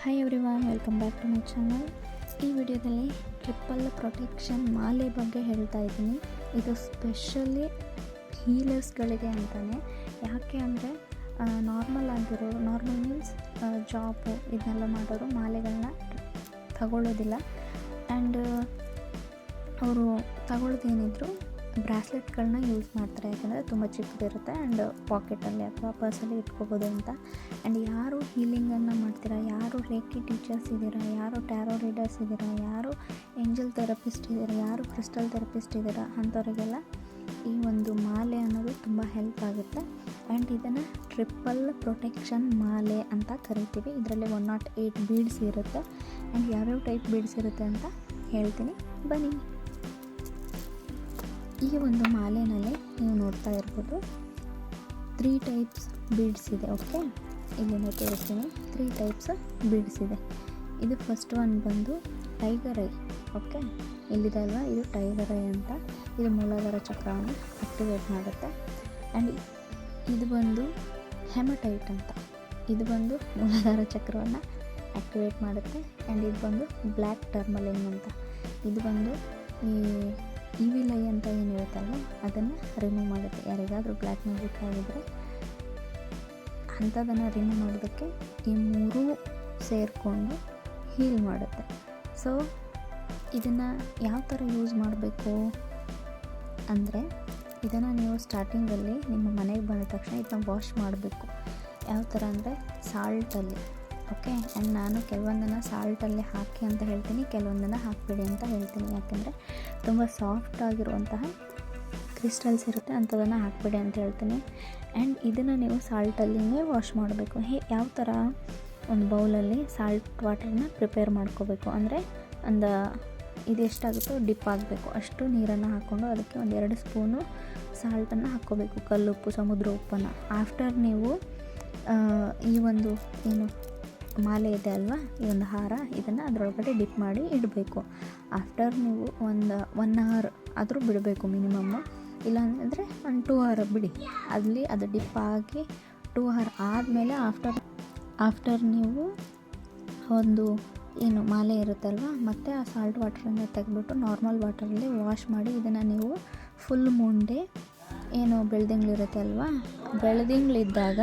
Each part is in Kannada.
Hi everyone, welcome back to my channel. ಈ ವಿಡಿಯೋದಲ್ಲಿ ಟ್ರಿಪಲ್ ಪ್ರೊಟೆಕ್ಷನ್ ಮಾಲೆ ಬಗ್ಗೆ ಹೇಳ್ತಾ ಇದ್ದೀನಿ. ಇದು ಸ್ಪೆಷಲಿ ಹೀಲರ್ಸ್ಗಳಿಗೆ ಅಂತಲೇ. ಯಾಕೆ ಅಂದರೆ ನಾರ್ಮಲ್ ಮೀನ್ಸ್ ಜಾಬು ಇದನ್ನೆಲ್ಲ ಮಾಡೋರು ಮಾಲೆಗಳನ್ನ ತಗೊಳ್ಳೋದಿಲ್ಲ. ಆ್ಯಂಡ್ ಅವರು ತಗೊಳ್ಳೋದೇನಿದ್ರು ಬ್ರಾಸ್ಲೆಟ್ಗಳನ್ನ ಯೂಸ್ ಮಾಡ್ತಾರೆ. ಯಾಕಂದರೆ ತುಂಬ ಚಿಕ್ಕದಿರುತ್ತೆ ಆ್ಯಂಡ್ ಪಾಕೆಟಲ್ಲಿ ಅಥವಾ ಪರ್ಸಲ್ಲಿ ಇಟ್ಕೋಬೋದು ಅಂತ. ಆ್ಯಂಡ್ ಯಾರು ಹೀಲಿಂಗನ್ನು ಮಾಡ್ತೀರಾ, ಯಾರು ರೇಕಿ ಟೀಚರ್ಸ್ ಇದ್ದೀರಾ, ಯಾರು ಟ್ಯಾರೋ ರೀಡರ್ಸ್ ಇದ್ದೀರಾ, ಯಾರು ಏಂಜಲ್ ಥೆರಪಿಸ್ಟ್ ಇದ್ದೀರಾ, ಯಾರು ಕ್ರಿಸ್ಟಲ್ ಥೆರಪಿಸ್ಟ್ ಇದ್ದೀರಾ, ಅಂಥವರಿಗೆಲ್ಲ ಈ ಒಂದು ಮಾಲೆ ಅನ್ನೋದು ತುಂಬ ಹೆಲ್ಪ್ ಆಗುತ್ತೆ. ಆ್ಯಂಡ್ ಇದನ್ನು ಟ್ರಿಪಲ್ ಪ್ರೊಟೆಕ್ಷನ್ ಮಾಲೆ ಅಂತ ಕರಿತೀವಿ. ಇದರಲ್ಲಿ 108 ಬೀಡ್ಸ್ ಇರುತ್ತೆ. ಆ್ಯಂಡ್ ಯಾವ್ಯಾವ ಟೈಪ್ ಬೀಡ್ಸ್ ಇರುತ್ತೆ ಅಂತ ಹೇಳ್ತೀನಿ, ಬನ್ನಿ. ಈ ಒಂದು ಮಾಲೆನಲ್ಲಿ ನೀವು ನೋಡ್ತಾ ಇರ್ಬೋದು 3 ಟೈಪ್ಸ್ ಬೀಡ್ಸ್ ಇದೆ. ಓಕೆ, ಇಲ್ಲಿಂದ ತೋರಿಸ್ತೀನಿ. 3 ಟೈಪ್ಸ್ ಬೀಡ್ಸ್ ಇದೆ. ಇದು ಫಸ್ಟ್ ಒನ್ ಬಂದು ಟೈಗರ್ ಐ. ಓಕೆ, ಇಲ್ಲಿದೆ ಅಲ್ವಾ, ಇದು ಟೈಗರ್ ಐ ಅಂತ. ಇದು ಮೂಲಾಧಾರ ಚಕ್ರವನ್ನು ಆಕ್ಟಿವೇಟ್ ಮಾಡುತ್ತೆ. ಆ್ಯಂಡ್ ಇದು ಬಂದು ಹೆಮಟೈಟ್ ಅಂತ. ಇದು ಬಂದು ಮೂಲಾಧಾರ ಚಕ್ರವನ್ನು ಆಕ್ಟಿವೇಟ್ ಮಾಡುತ್ತೆ. ಆ್ಯಂಡ್ ಇದು ಬಂದು ಬ್ಲ್ಯಾಕ್ ಟರ್ಮಲಿನ್ ಅಂತ. ಇದು ಬಂದು ಈ ಇವಿಲ್ ಐ ಅಂತ ಏನಿರುತ್ತಲ್ವ ಅದನ್ನು ರಿಮೂವ್ ಮಾಡುತ್ತೆ. ಯಾರಿಗಾದರೂ ಬ್ಲ್ಯಾಕ್ ಮ್ಯಾಜಿಕ್ ಆಗಿದ್ರೆ ಅಂಥದನ್ನು ರಿಮೂವ್ ಮಾಡೋದಕ್ಕೆ ಈ 3 ಸೇರಿಕೊಂಡು ಹೀಲ್ ಮಾಡುತ್ತೆ. ಸೊ ಇದನ್ನು ಯಾವ ಥರ ಯೂಸ್ ಮಾಡಬೇಕು ಅಂದರೆ, ಇದನ್ನು ನೀವು ಸ್ಟಾರ್ಟಿಂಗಲ್ಲಿ ನಿಮ್ಮ ಮನೆಗೆ ಬಂದ ತಕ್ಷಣ ಇದನ್ನ ವಾಶ್ ಮಾಡಬೇಕು. ಯಾವ ಥರ ಅಂದರೆ ಸಾಲ್ಟಲ್ಲಿ. ಓಕೆ, ಆ್ಯಂಡ್ ನಾನು ಕೆಲವೊಂದನ್ನು ಸಾಲ್ಟಲ್ಲಿ ಹಾಕಿ ಅಂತ ಹೇಳ್ತೀನಿ, ಕೆಲವೊಂದನ್ನು ಹಾಕಿಬಿಡಿ ಅಂತ ಹೇಳ್ತೀನಿ. ಯಾಕೆಂದರೆ ತುಂಬ ಸಾಫ್ಟ್ ಆಗಿರುವಂತಹ ಕ್ರಿಸ್ಟಲ್ಸ್ ಇರುತ್ತೆ, ಅಂಥದನ್ನು ಹಾಕಿಬಿಡಿ ಅಂತ ಹೇಳ್ತೀನಿ. ಆ್ಯಂಡ್ ಇದನ್ನು ನೀವು ಸಾಲ್ಟಲ್ಲಿನೇ ವಾಶ್ ಮಾಡಬೇಕು. ಯಾವ ಥರ, ಒಂದು ಬೌಲಲ್ಲಿ ಸಾಲ್ಟ್ ವಾಟರ್ನ ಪ್ರಿಪೇರ್ ಮಾಡ್ಕೋಬೇಕು. ಅಂದರೆ ಇದು ಎಷ್ಟಾಗುತ್ತೋ ಡಿಪ್ ಆಗಬೇಕು ಅಷ್ಟು ನೀರನ್ನು ಹಾಕ್ಕೊಂಡು ಅದಕ್ಕೆ 1-2 ಸ್ಪೂನು ಸಾಲ್ಟನ್ನು ಹಾಕ್ಕೋಬೇಕು, ಕಲ್ಲುಪ್ಪು, ಸಮುದ್ರ ಉಪ್ಪನ್ನು. ಆಫ್ಟರ್ ನೀವು ಈ ಒಂದು ಏನು ಮಾಲೆ ಇದೆ ಅಲ್ವಾ, ಈ ಒಂದು ಹಾರ, ಇದನ್ನು ಅದರೊಳಗಡೆ ಡಿಪ್ ಮಾಡಿ ಇಡಬೇಕು. ಆಫ್ಟರ್ ನೀವು 1 ಅವರ್ ಆದರೂ ಬಿಡಬೇಕು ಮಿನಿಮಮ್ಮು. ಇಲ್ಲ ಅಂದರೆ 2 ಅವರ್ ಬಿಡಿ. ಅಲ್ಲಿ ಅದು ಡಿಪ್ ಆಗಿ 2 ಅವರ್ ಆದಮೇಲೆ ಆಫ್ಟರ್ ನೀವು ಒಂದು ಏನು ಮಾಲೆ ಇರುತ್ತಲ್ವ, ಮತ್ತು ಆ ಸಾಲ್ಟ್ ವಾಟರನ್ನು ತೆಗೆದ್ಬಿಟ್ಟು ನಾರ್ಮಲ್ ವಾಟರಲ್ಲಿ ವಾಶ್ ಮಾಡಿ ಇದನ್ನು ನೀವು ಫುಲ್ ಮುಂಡೆ ಏನು ಬೆಳ್ದಿಂಗಳಿರುತ್ತೆ ಅಲ್ವಾ, ಬೆಳ್ದಿಂಗಳಿದ್ದಾಗ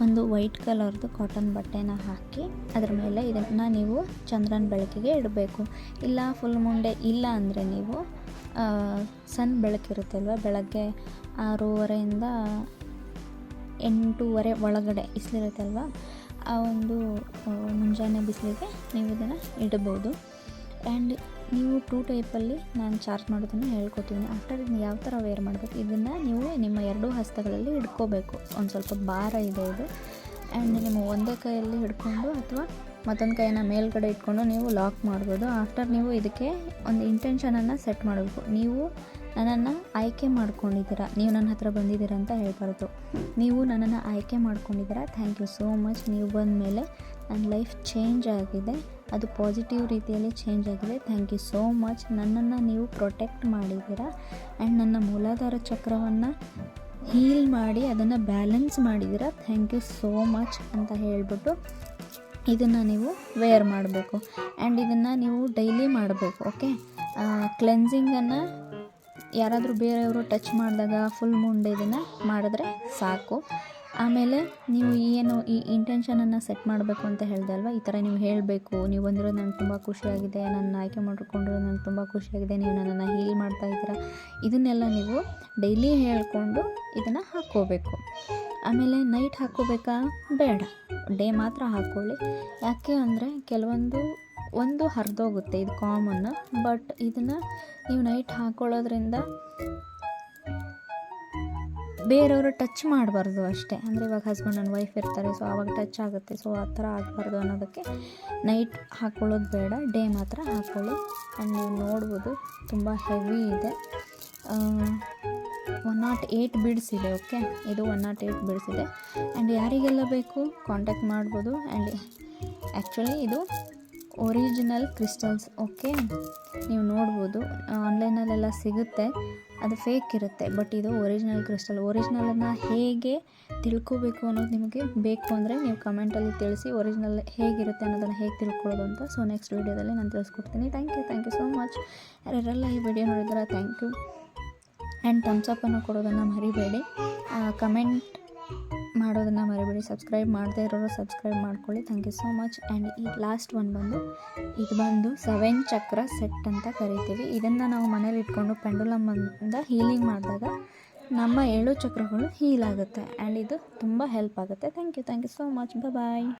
ಒಂದು ವೈಟ್ ಕಲರ್ದು ಕಾಟನ್ ಬಟ್ಟೆನ ಹಾಕಿ ಅದರ ಮೇಲೆ ಇದನ್ನು ನೀವು ಚಂದ್ರನ ಬೆಳಕಿಗೆ ಇಡಬೇಕು. ಇಲ್ಲ ಫುಲ್ ಮುಂಡೆ ಇಲ್ಲ ಅಂದರೆ ನೀವು ಸನ್ ಬೆಳಕಿರುತ್ತೆ ಅಲ್ವ, ಬೆಳಗ್ಗೆ 6:30 8:30 ಒಳಗಡೆ ಬಿಸಿಲಿರುತ್ತೆ ಅಲ್ವ, ಆ ಒಂದು ಮುಂಜಾನೆ ಬಿಸಿಲಿಗೆ ನೀವು ಇದನ್ನು ಇಡಬಹುದು. ಆ್ಯಂಡ್ ನೀವು 2 ಟೈಪಲ್ಲಿ ನಾನು ಚಾರ್ಜ್ ಮಾಡೋದನ್ನು ಹೇಳ್ಕೊತೀನಿ. ಆಫ್ಟರ್ ಇದನ್ನು ಯಾವ ಥರ ವೇರ್ ಮಾಡಬೇಕು, ಇದನ್ನು ನೀವು ನಿಮ್ಮ 2 ಹಸ್ತಗಳಲ್ಲಿ ಹಿಡ್ಕೋಬೇಕು. ಒಂದು ಸ್ವಲ್ಪ ಭಾರ ಇದೆ ಇದು. ಆ್ಯಂಡ್ ನಿಮ್ಮ ಒಂದೇ ಕೈಯಲ್ಲಿ ಹಿಡ್ಕೊಂಡು ಅಥವಾ ಮತ್ತೊಂದು ಕೈಯನ್ನು ಮೇಲ್ಗಡೆ ಇಟ್ಕೊಂಡು ನೀವು ಲಾಕ್ ಮಾಡ್ಬೋದು. ಆಫ್ಟರ್ ನೀವು ಇದಕ್ಕೆ ಒಂದು ಇಂಟೆನ್ಷನನ್ನು ಸೆಟ್ ಮಾಡಬೇಕು. ನೀವು ನನ್ನನ್ನು ಆಯ್ಕೆ ಮಾಡ್ಕೊಂಡಿದ್ದೀರಾ, ನೀವು ನನ್ನ ಹತ್ರ ಬಂದಿದ್ದೀರಾ ಅಂತ ಹೇಳ್ಬಾರ್ದು. ನೀವು ನನ್ನನ್ನು ಆಯ್ಕೆ ಮಾಡ್ಕೊಂಡಿದ್ದೀರಾ, ಥ್ಯಾಂಕ್ ಯು ಸೋ ಮಚ್. ನೀವು ಬಂದ ಮೇಲೆ ನನ್ನ ಲೈಫ್ ಚೇಂಜ್ ಆಗಿದೆ, ಅದು ಪಾಸಿಟಿವ್ ರೀತಿಯಲ್ಲಿ ಚೇಂಜ್ ಆಗಿದೆ. Thank you so much. ನನ್ನನ್ನು ನೀವು ಪ್ರೊಟೆಕ್ಟ್ ಮಾಡಿದ್ದೀರಾ ಆ್ಯಂಡ್ ನನ್ನ ಮೂಲಾಧಾರ ಚಕ್ರವನ್ನು ಹೀಲ್ ಮಾಡಿ ಅದನ್ನು ಬ್ಯಾಲೆನ್ಸ್ ಮಾಡಿದ್ದೀರಾ. ಥ್ಯಾಂಕ್ ಯು ಸೋ ಮಚ್ ಅಂತ ಹೇಳಿಬಿಟ್ಟು ಇದನ್ನು ನೀವು ವೇರ್ ಮಾಡಬೇಕು. ಆ್ಯಂಡ್ ಇದನ್ನು ನೀವು ಡೈಲಿ ಮಾಡಬೇಕು. ಓಕೆ, ಕ್ಲೆನ್ಸಿಂಗನ್ನು ಯಾರಾದರೂ ಬೇರೆಯವರು ಟಚ್ ಮಾಡಿದಾಗ ಫುಲ್ ಮುಂಡೆ ಇದನ್ನು ಮಾಡಿದ್ರೆ ಸಾಕು. ಆಮೇಲೆ ನೀವು ಏನು ಈ ಇಂಟೆನ್ಷನನ್ನು ಸೆಟ್ ಮಾಡಬೇಕು ಅಂತ ಹೇಳಿದೆ ಅಲ್ವಾ, ಈ ಥರ ನೀವು ಹೇಳಬೇಕು. ನೀವು ಬಂದಿರೋದು ನನಗೆ ತುಂಬ ಖುಷಿಯಾಗಿದೆ, ನನ್ನ ಆಯ್ಕೆ ಮಾಡಿಕೊಂಡಿರೋದು ನನಗೆ ತುಂಬ ಖುಷಿಯಾಗಿದೆ, ನೀವು ನನ್ನನ್ನು ಹೀಲ್ ಮಾಡ್ತಾ ಇದ್ದೀರಾ, ಇದನ್ನೆಲ್ಲ ನೀವು ಡೈಲಿ ಹೇಳಿಕೊಂಡು ಇದನ್ನು ಹಾಕ್ಕೋಬೇಕು. ಆಮೇಲೆ ನೈಟ್ ಹಾಕ್ಕೋಬೇಕಾ? ಬೇಡ, ಡೇ ಮಾತ್ರ ಹಾಕ್ಕೊಳ್ಳಿ. ಯಾಕೆ ಅಂದರೆ ಒಂದು ಹರಿದೋಗುತ್ತೆ, ಇದು ಕಾಮನ್ನು. ಬಟ್ ಇದನ್ನು ನೀವು ನೈಟ್ ಹಾಕ್ಕೊಳ್ಳೋದ್ರಿಂದ ಬೇರೆಯವರು ಟಚ್ ಮಾಡಬಾರ್ದು ಅಷ್ಟೇ. ಅಂದರೆ ಇವಾಗ ಹಸ್ಬೆಂಡ್ ಆ್ಯಂಡ್ ವೈಫ್ ಇರ್ತಾರೆ, ಸೊ ಆವಾಗ ಟಚ್ ಆಗುತ್ತೆ. ಸೊ ಆ ಥರ ಆಗಬಾರ್ದು ಅನ್ನೋದಕ್ಕೆ ನೈಟ್ ಹಾಕ್ಕೊಳ್ಳೋದು ಬೇಡ, ಡೇ ಮಾತ್ರ ಹಾಕ್ಕೊಳ್ಳಿ. ಆ್ಯಂಡ್ ನೀವು ನೋಡ್ಬೋದು ತುಂಬ ಹೆವಿ ಇದೆ. 108 ಬೀಡ್ಸ್ ಇದೆ. ಓಕೆ, ಇದು 108 ಬೀಡ್ಸ್ ಇದೆ. ಆ್ಯಂಡ್ ಯಾರಿಗೆಲ್ಲ ಬೇಕು ಕಾಂಟ್ಯಾಕ್ಟ್ ಮಾಡ್ಬೋದು. ಆ್ಯಂಡ್ ಆ್ಯಕ್ಚುಲಿ ಇದು ಒರಿಜಿನಲ್ ಕ್ರಿಸ್ಟಲ್ಸ್. ಓಕೆ, ನೀವು ನೋಡ್ಬೋದು ಆನ್ಲೈನಲ್ಲೆಲ್ಲ ಸಿಗುತ್ತೆ, ಅದು ಫೇಕ್ ಇರುತ್ತೆ. ಬಟ್ ಇದು ಒರಿಜಿನಲ್ ಕ್ರಿಸ್ಟಲ್. ಒರಿಜಿನಲನ್ನು ಹೇಗೆ ತಿಳ್ಕೊಬೇಕು ಅನ್ನೋದು ನಿಮಗೆ ಬೇಕು ಅಂದರೆ ನೀವು ಕಮೆಂಟಲ್ಲಿ ತಿಳಿಸಿ ಒರಿಜಿನಲ್ ಹೇಗಿರುತ್ತೆ ಅನ್ನೋದನ್ನು ಹೇಗೆ ತಿಳ್ಕೊಳ್ಳೋದು ಅಂತ. ಸೊ ನೆಕ್ಸ್ಟ್ ವೀಡಿಯೋದಲ್ಲಿ ನಾನು ತಿಳಿಸ್ಕೊಡ್ತೀನಿ. Thank you so much. ಯಾರೆಲ್ಲ ಈ ವಿಡಿಯೋ ನೋಡಿದ್ರೆ ಥ್ಯಾಂಕ್ ಯು. ಆ್ಯಂಡ್ ಥಮ್ಸಪ್ಪನ್ನು ಕೊಡೋದನ್ನು ಮರಿಬೇಡಿ, ಕಮೆಂಟ್ ಮಾಡೋದನ್ನು ಮರಿಬೇಡಿ. ಸಬ್ಸ್ಕ್ರೈಬ್ ಮಾಡದೇ ಇರೋರು ಸಬ್ಸ್ಕ್ರೈಬ್ ಮಾಡ್ಕೊಳ್ಳಿ. Thank you so much. And ಈ ಲಾಸ್ಟ್ ಒನ್ ಇದು ಬಂದು 7 ಚಕ್ರ ಸೆಟ್ ಅಂತ ಕರಿತೀವಿ. ಇದನ್ನು ನಾವು ಮನೇಲಿ ಇಟ್ಕೊಂಡು ಪೆಂಡುಲಮ್ಮಿಂದ ಹೀಲಿಂಗ್ ಮಾಡಿದಾಗ ನಮ್ಮ 7 ಚಕ್ರಗಳು ಹೀಲ್ ಆಗುತ್ತೆ. ಆ್ಯಂಡ್ ಇದು ತುಂಬ ಹೆಲ್ಪ್ ಆಗುತ್ತೆ. Thank you so much. Bye.